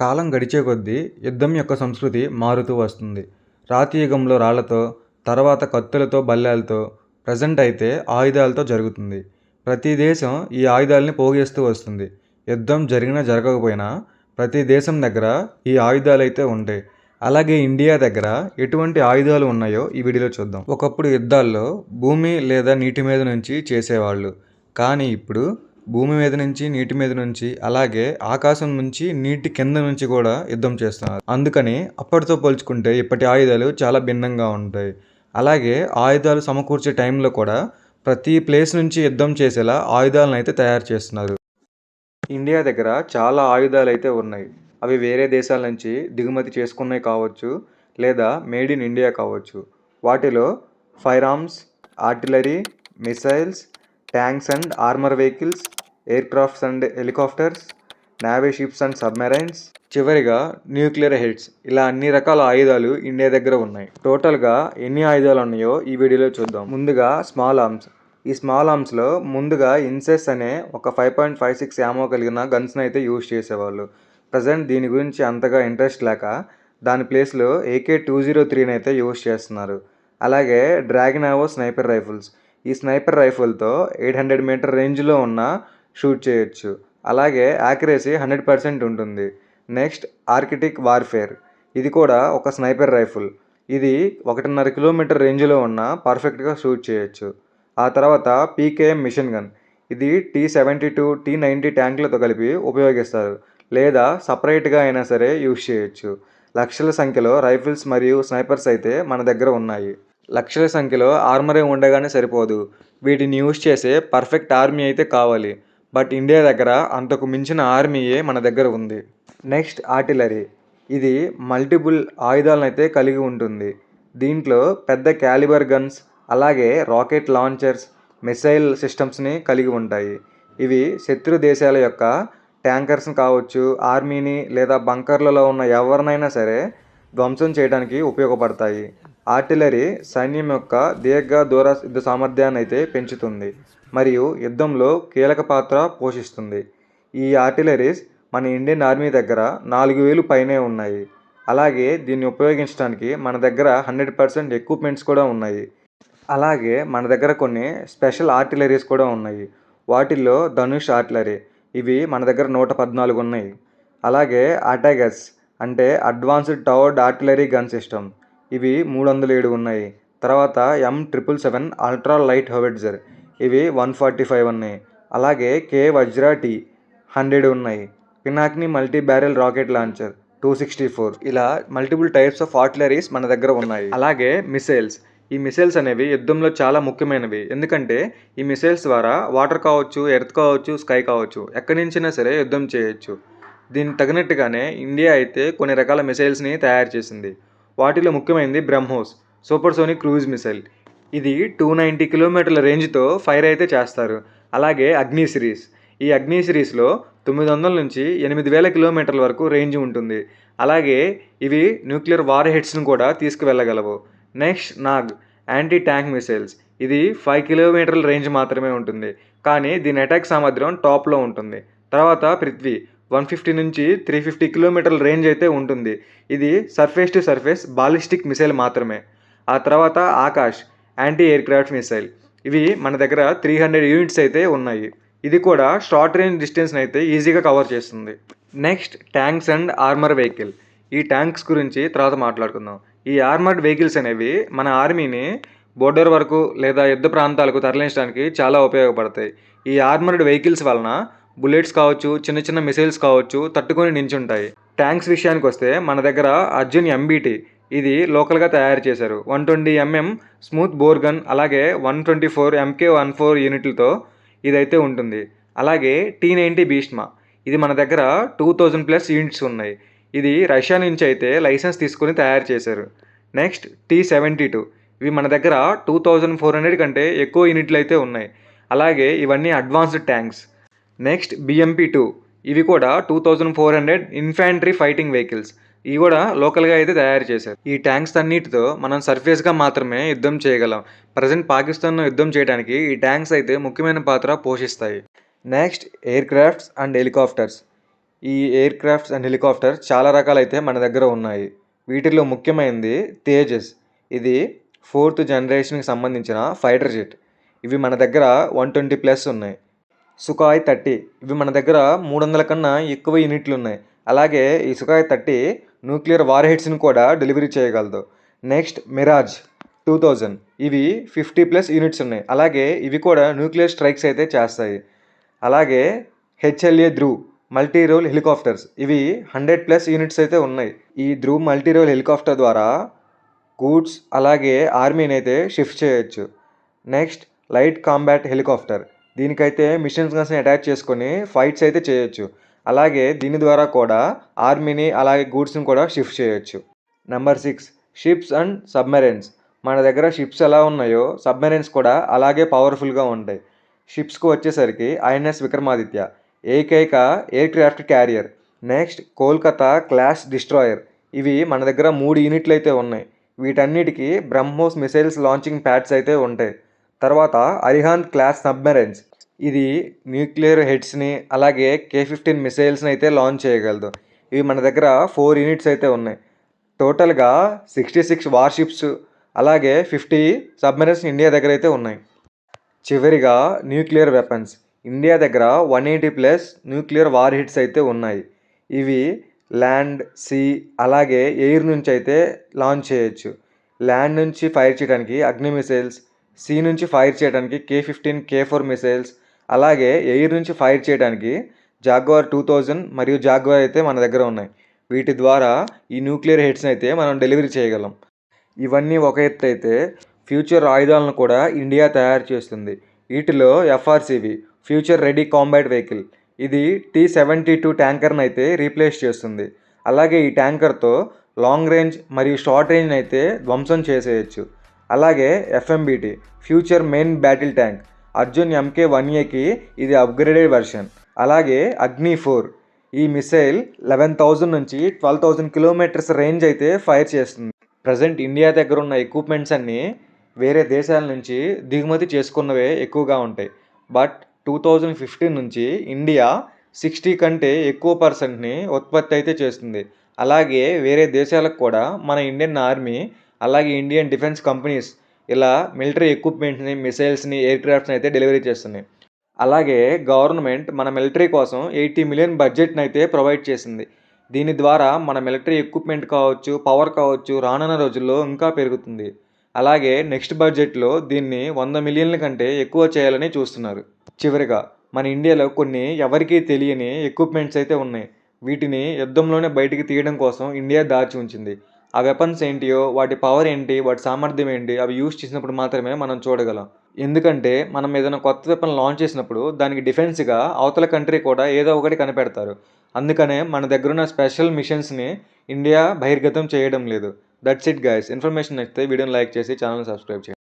కాలం గడిచే కొద్దీ యుద్ధం యొక్క సంస్కృతి మారుతూ వస్తుంది. రాతి యుగంలో రాళ్లతో, తర్వాత కత్తులతో, బల్లేలతో, ప్రెజెంట్ అయితే ఆయుధాలతో జరుగుతుంది. ప్రతి దేశం ఈ ఆయుధాలని పోగేస్తూ వస్తుంది. యుద్ధం జరిగినా జరగకపోయినా ప్రతి దేశం దగ్గర ఈ ఆయుధాలైతే ఉంటాయి. అలాగే ఇండియా దగ్గర ఎటువంటి ఆయుధాలు ఉన్నాయో ఈ వీడియోలో చూద్దాం. ఒకప్పుడు యుద్ధాల్లో భూమి లేదా నీటి మీద నుంచి చేసేవాళ్ళు. కానీ ఇప్పుడు భూమి మీద నుంచి, నీటి మీద నుంచి, అలాగే ఆకాశం నుంచి, నీటి కింద నుంచి కూడా యుద్ధం చేస్తున్నారు. అందుకని అప్పటితో పోల్చుకుంటే ఇప్పటి ఆయుధాలు చాలా భిన్నంగా ఉంటాయి. అలాగే ఆయుధాలు సమకూర్చే టైంలో కూడా ప్రతి ప్లేస్ నుంచి యుద్ధం చేసేలా ఆయుధాలను అయితే తయారు చేస్తున్నారు. ఇండియా దగ్గర చాలా ఆయుధాలు అయితే ఉన్నాయి. అవి వేరే దేశాల నుంచి దిగుమతి చేసుకున్నవి కావచ్చు, లేదా మేడ్ ఇన్ ఇండియా కావచ్చు. వాటిలో firearms, artillery, missiles, tanks and armour vehicles, aircrafts and helicopters, navy ships and submarines, చివరిగా న్యూక్లియర్ హెడ్స్, ఇలా అన్ని రకాల ఆయుధాలు ఇండియా దగ్గర ఉన్నాయి. టోటల్గా ఎన్ని ఆయుధాలు ఉన్నాయో ఈ వీడియోలో చూద్దాం. ముందుగా స్మాల్ ఆర్మ్స్. ఈ స్మాల్ ఆర్మ్స్లో ముందుగా ఇన్సెస్ అనే ఒక 5.56 యామో కలిగిన గన్స్ని అయితే యూజ్ చేసేవాళ్ళు. ప్రజెంట్ దీని గురించి అంతగా ఇంట్రెస్ట్ లేక దాని ప్లేస్లో AK-203 అయితే యూజ్ చేస్తున్నారు. అలాగే డ్రాగన్ ఆవో స్నైపర్ రైఫిల్స్. ఈ స్నైపర్ రైఫిల్తో 800 మీటర్ రేంజ్లో ఉన్న షూట్ చేయొచ్చు. అలాగే యాక్యురసీ 100% ఉంటుంది. Next Arctic warfare. ఇది కూడా ఒక స్నైపర్ రైఫిల్. ఇది 1.5 కిలోమీటర్ రేంజ్లో ఉన్న పర్ఫెక్ట్గా షూట్ చేయొచ్చు. ఆ తర్వాత PKM మిషన్ గన్. ఇది T-72, T-90 ట్యాంకులతో కలిపి ఉపయోగిస్తారు, లేదా సపరేట్గా అయినా సరే యూజ్ చేయొచ్చు. లక్షల సంఖ్యలో రైఫిల్స్ మరియు స్నైపర్స్ అయితే మన దగ్గర ఉన్నాయి. లక్షల సంఖ్యలో ఆర్మరే ఉండగానే సరిపోదు, వీటిని యూజ్ చేసే పర్ఫెక్ట్ ఆర్మీ అయితే కావాలి. బట్ ఇండియా దగ్గర అంతకు మించిన ఆర్మీయే మన దగ్గర ఉంది. Next artillery. ఇది మల్టిపుల్ ఆయుధాలను అయితే కలిగి ఉంటుంది. దీంట్లో పెద్ద క్యాలిబర్ గన్స్, అలాగే రాకెట్ లాంచర్స్, మిసైల్ సిస్టమ్స్ని కలిగి ఉంటాయి. ఇవి శత్రు దేశాల యొక్క ట్యాంకర్స్ని కావచ్చు, ఆర్మీని లేదా బంకర్లలో ఉన్న ఎవరినైనా సరే ధ్వంసం చేయడానికి ఉపయోగపడతాయి. ఆర్టిలరీ సైన్యం యొక్క దీర్ఘ దూర యుద్ధ సామర్థ్యాన్ని అయితే పెంచుతుంది మరియు యుద్ధంలో కీలక పాత్ర పోషిస్తుంది. ఈ ఆర్టిలరీస్ మన ఇండియన్ ఆర్మీ దగ్గర 4000 పైనే ఉన్నాయి. అలాగే దీన్ని ఉపయోగించడానికి మన దగ్గర 100% ఎక్విప్మెంట్స్ కూడా ఉన్నాయి. అలాగే మన దగ్గర కొన్ని స్పెషల్ ఆర్టిలరీస్ కూడా ఉన్నాయి. వాటిల్లో ధనుష్ ఆర్టిలరీ. ఇవి మన దగ్గర 114 ఉన్నాయి. అలాగే అటాగస్ అంటే అడ్వాన్స్డ్ టవర్డ్ ఆర్టిలరీ గన్ సిస్టమ్. ఇవి 307 ఉన్నాయి. తర్వాత M777 అల్ట్రా లైట్ హోవిట్జర్. ఇవి 145 ఉన్నాయి. అలాగే K-Vajra-T 100 ఉన్నాయి. Pinakini multi barrel rocket launcher 264. ఇలా మల్టిపుల్ టైప్స్ ఆఫ్ ఆర్టిలరీస్ మన దగ్గర ఉన్నాయి. అలాగే మిసైల్స్. ఈ మిసైల్స్ అనేవి యుద్ధంలో చాలా ముఖ్యమైనవి. ఎందుకంటే ఈ మిసైల్స్ ద్వారా వాటర్ కావచ్చు, ఎర్త్ కావచ్చు, స్కై కావచ్చు, ఎక్కడి నుంచైనా సరే యుద్ధం చేయొచ్చు. దీనికి తగినట్టుగానే ఇండియా అయితే కొన్ని రకాల మిసైల్స్ని తయారు చేసింది. వాటిలో ముఖ్యమైనది బ్రహ్మోస్ సూపర్సోనిక్ క్రూజ్ మిసైల్. ఇది 290 కిలోమీటర్ల రేంజ్తో ఫైర్ అయితే చేస్తారు. అలాగే అగ్ని సిరీస్. ఈ అగ్ని సిరీస్లో 900 నుంచి 8000 కిలోమీటర్ల వరకు రేంజ్ ఉంటుంది. అలాగే ఇవి న్యూక్లియర్ వార్ హెడ్స్ను కూడా తీసుకువెళ్ళగలవు. Next Nag anti tank missiles. ఇది 5 కిలోమీటర్ల రేంజ్ మాత్రమే ఉంటుంది, కానీ దీని అటాక్ సామర్థ్యం టాప్లో ఉంటుంది. తర్వాత పృథ్వీ 150 నుంచి 350 కిలోమీటర్ల రేంజ్ అయితే ఉంటుంది. ఇది surface to surface ballistic missile మాత్రమే. ఆ తర్వాత Akash anti air craft missile. ఇవి మన దగ్గర 300 యూనిట్స్ అయితే ఉన్నాయి. ఇది కూడా షార్ట్ రేంజ్ డిస్టెన్స్ని అయితే ఈజీగా కవర్ చేస్తుంది. Next tanks and armour vehicle. ఈ ట్యాంక్స్ గురించి తర్వాత మాట్లాడుకుందాం. ఈ ఆర్మర్డ్ వెహికల్స్ అనేవి మన ఆర్మీని బోర్డర్ వరకు లేదా యుద్ధ ప్రాంతాలకు తరలించడానికి చాలా ఉపయోగపడతాయి. ఈ ఆర్మర్డ్ వెహికల్స్ వలన బుల్లెట్స్ కావచ్చు, చిన్న చిన్న మిసైల్స్ కావచ్చు, తట్టుకొని నించుంటాయి. ట్యాంక్స్ విషయానికి వస్తే మన దగ్గర అర్జున్ MBT. ఇది లోకల్గా తయారు చేశారు. 120 mm స్మూత్ బోర్ గన్, అలాగే 124 MK-14 యూనిట్లతో ఇదైతే ఉంటుంది. అలాగే T-90 భీష్మ. ఇది మన దగ్గర 2000+ యూనిట్స్ ఉన్నాయి. ఇది రష్యా నుంచి అయితే లైసెన్స్ తీసుకొని తయారు చేశారు. Next T-72. ఇవి మన దగ్గర 2400 కంటే ఎక్కువ యూనిట్లు అయితే ఉన్నాయి. అలాగే ఇవన్నీ అడ్వాన్స్డ్ ట్యాంక్స్. Next BMP-2. ఇవి కూడా 2400 ఇన్ఫాంట్రీ ఫైటింగ్ వెహికల్స్. ఇవి కూడా లోకల్గా అయితే తయారు చేశారు. ఈ ట్యాంక్స్ అన్నిటితో మనం సర్ఫేస్గా మాత్రమే యుద్ధం చేయగలం. ప్రజెంట్ పాకిస్తాన్లో యుద్ధం చేయడానికి ఈ ట్యాంక్స్ అయితే ముఖ్యమైన పాత్ర పోషిస్తాయి. Next air crafts and helicopters. ఈ ఎయిర్ క్రాఫ్ట్స్ అండ్ హెలికాప్టర్స్ చాలా రకాలైతే మన దగ్గర ఉన్నాయి. వీటిలో ముఖ్యమైనది తేజస్. ఇది 4th జనరేషన్‌కి సంబంధించిన ఫైటర్ జెట్. ఇవి మన దగ్గర 120+ ఉన్నాయి. సుఖాయ్ 30 ఇవి మన దగ్గర 300 కన్నా ఎక్కువ యూనిట్లున్నాయి. అలాగే ఈ సుఖాయ్ 30 న్యూక్లియర్ వార్ హెడ్స్‌ని కూడా డెలివరీ చేయగలదు. నెక్స్ట్ మిరాజ్ 2000 ఇవి 50+ యూనిట్స్ ఉన్నాయి. అలాగే ఇవి కూడా న్యూక్లియర్ స్ట్రైక్స్ అయితే చేస్తాయి. అలాగే HAL Dhruv multi role helicopters ఇవి 100+ యూనిట్స్ అయితే ఉన్నాయి. ఈ ధ్రువ్ మల్టీ రోల్ హెలికాప్టర్ ద్వారా గూడ్స్ అలాగే ఆర్మీని అయితే షిఫ్ట్ చేయొచ్చు. Next light combat helicopter. దీనికైతే మిషన్ గన్స్ని అటాచ్ చేసుకొని ఫైట్స్ అయితే చేయొచ్చు. అలాగే దీని ద్వారా కూడా ఆర్మీని అలాగే గూడ్స్ని కూడా షిఫ్ట్ చేయొచ్చు. Number 6 ships and submarines. మన దగ్గర షిప్స్ ఎలా ఉన్నాయో సబ్మెరైన్స్ కూడా అలాగే పవర్ఫుల్గా ఉంటాయి. షిప్స్కి వచ్చేసరికి ఐఎన్ఎస్ విక్రమాదిత్య ఏకైక air craft carrier. Next Kolkata class destroyer. ఇవి మన దగ్గర 3 యూనిట్లు అయితే ఉన్నాయి. వీటన్నిటికీ బ్రహ్మోస్ మిసైల్స్ లాంచింగ్ ప్యాడ్స్ అయితే ఉంటాయి. తర్వాత అరిహాంత్ క్లాస్ సబ్మెరైన్స్. ఇది న్యూక్లియర్ హెడ్స్ని అలాగే K-15 మిసైల్స్ని అయితే లాంచ్ చేయగలదు. ఇవి మన దగ్గర 4 యూనిట్స్ అయితే ఉన్నాయి. టోటల్గా 66 వార్షిప్స్ అలాగే 50 సబ్మెరైన్స్ ఇండియా దగ్గర అయితే ఉన్నాయి. చివరిగా న్యూక్లియర్ వెపన్స్. ఇండియా దగ్గర 180+ న్యూక్లియర్ వార్ హెడ్స్ అయితే ఉన్నాయి. ఇవి ల్యాండ్, సీ అలాగే ఎయిర్ నుంచి అయితే లాంచ్ చేయొచ్చు. ల్యాండ్ నుంచి ఫైర్ చేయడానికి అగ్ని మిసైల్స్, సీ నుంచి ఫైర్ చేయడానికి K-15, K-4 మిసైల్స్, అలాగే ఎయిర్ నుంచి ఫైర్ చేయడానికి జాగ్వార్ 2000 మరియు జాగ్వార్ అయితే మన దగ్గర ఉన్నాయి. వీటి ద్వారా ఈ న్యూక్లియర్ హెడ్స్ని అయితే మనం డెలివరీ చేయగలం. ఇవన్నీ ఒక ఎత్తు అయితే ఫ్యూచర్ ఆయుధాలను కూడా ఇండియా తయారు చేస్తుంది. వీటిలో FRCV future ready combat vehicle. ఇది T-72 ట్యాంకర్ని అయితే రీప్లేస్ చేస్తుంది. అలాగే ఈ ట్యాంకర్తో లాంగ్ రేంజ్ మరియు షార్ట్ రేంజ్ అయితే ధ్వంసం చేసేయచ్చు. అలాగే FMBT future main battle tank. Arjun MK-1Aకి ఇది అప్గ్రేడెడ్ వెర్షన్. అలాగే అగ్ని 4 ఈ మిసైల్ 11,000 నుంచి 12,000 కిలోమీటర్స్ రేంజ్ అయితే ఫైర్ చేస్తుంది. ప్రజెంట్ ఇండియా దగ్గర ఉన్న ఎక్విప్మెంట్స్ అన్నీ వేరే దేశాల నుంచి దిగుమతి చేసుకున్నవే ఎక్కువగా ఉంటాయి. బట్ 2015 నుంచి ఇండియా 60 కంటే ఎక్కువ పర్సెంట్ని ఉత్పత్తి అయితే చేస్తుంది. అలాగే వేరే దేశాలకు కూడా మన ఇండియన్ ఆర్మీ అలాగే ఇండియన్ డిఫెన్స్ కంపెనీస్ ఇలా మిలిటరీ ఎక్విప్మెంట్ని, మిసైల్స్ని, ఎయిర్ క్రాఫ్ట్స్ని అయితే డెలివరీ చేస్తున్నాయి. అలాగే గవర్నమెంట్ మన మిలిటరీ కోసం 80 మిలియన్ బడ్జెట్ని అయితే ప్రొవైడ్ చేసింది. దీని ద్వారా మన మిలిటరీ ఎక్విప్మెంట్ కావచ్చు, పవర్ కావచ్చు రానున్న రోజుల్లో ఇంకా పెరుగుతుంది. అలాగే నెక్స్ట్ బడ్జెట్లో దీన్ని 100 మిలియన్ల కంటే ఎక్కువ చేయాలని చూస్తున్నారు. చివరిగా మన ఇండియాలో కొన్ని ఎవరికీ తెలియని ఎక్విప్మెంట్స్ అయితే ఉన్నాయి. వీటిని యుద్ధంలోనే బయటికి తీయడం కోసం ఇండియా దాచి ఉంచింది. ఆ వెపన్స్ ఏంటియో, వాటి పవర్ ఏంటి, వాటి సామర్థ్యం ఏంటి, అవి యూజ్ చేసినప్పుడు మాత్రమే మనం చూడగలం. ఎందుకంటే మనం ఏదైనా కొత్త వెపన్ లాంచ్ చేసినప్పుడు దానికి డిఫెన్స్గా అవతల కంట్రీ కూడా ఏదో ఒకటి కనిపెడతారు. అందుకనే మన దగ్గరున్న స్పెషల్ మిషన్స్ని ఇండియా బహిర్గతం చేయడం లేదు. That's it guys. ఇన్ఫర్మేషన్ నచ్చితే వీడియోని లైక్ చేసి ఛానల్ సబ్స్క్రైబ్ చేయండి.